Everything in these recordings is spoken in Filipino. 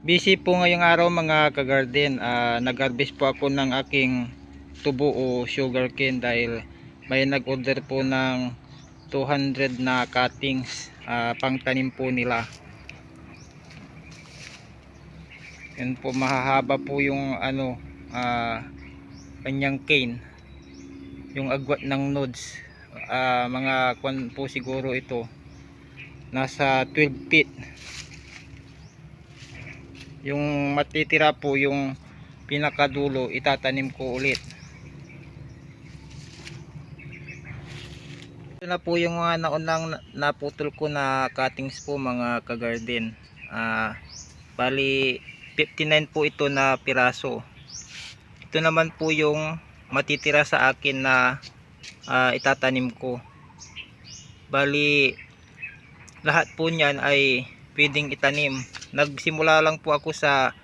Busy po ngayong araw mga ka-garden. Nag-harvest po ako ng aking tubo o sugarcane dahil may nag-order po ng 200 na cuttings pang tanim po nila. Yan po, mahahaba po yung kanyang cane, yung agwat ng nodes. Mga kwan po siguro ito, nasa 12 feet. Yung matitira po, yung pinakadulo, itatanim ko ulit. Ito na po yung mga naunang naputol ko na cuttings po mga ka-garden. Bali 59 po ito na piraso. Ito naman po yung matitira sa akin na itatanim ko. Bali lahat po niyan ay pwedeng itanim. Nagsimula lang po ako sa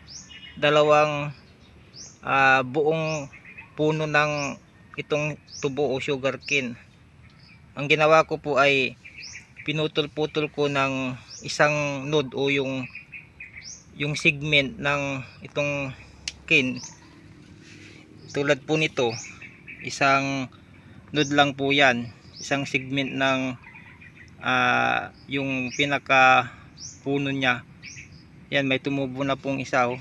dalawang buong puno ng itong tubo o sugarcane. Ang ginawa ko po ay pinutol-putol ko ng isang node o yung segment ng itong cane. Tulad po nito, isang node lang po yan, isang segment ng yung pinaka puno niya. Yan, may tumubo na pong isa, oh.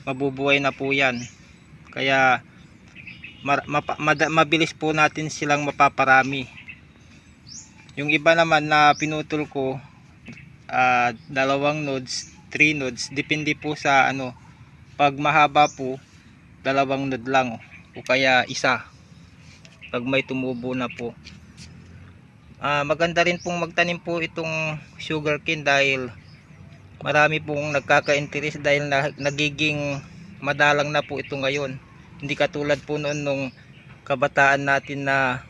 Mabubuhay na po yan, kaya mabilis po natin silang mapaparami. Yung iba naman na pinutol ko, dalawang nodes, 3 nodes, depende po sa pag mahaba po, dalawang node lang o kaya isa pag may tumubo na po. Maganda rin pong magtanim po itong sugarcane dahil marami pong nagkaka-interest dahil nagiging madalang na po ito ngayon. Hindi katulad po noon nung kabataan natin na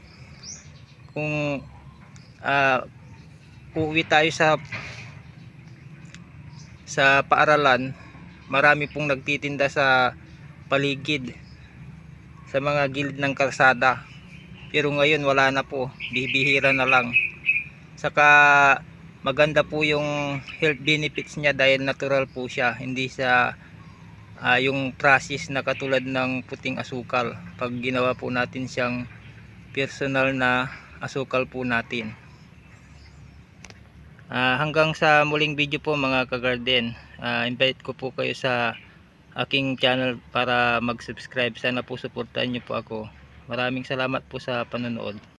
kung uuwi tayo sa paaralan, marami pong nagtitinda sa paligid, sa mga gilid ng kalsada. Pero ngayon wala na po, bibihira na lang. Saka maganda po yung health benefits niya dahil natural po siya, hindi sa yung process na katulad ng puting asukal. Pag ginawa po natin siyang personal na asukal po natin. Hanggang sa muling video po mga ka-garden. Invite ko po kayo sa aking channel para mag-subscribe. Sana po suportahan niyo po ako. Maraming salamat po sa panonood.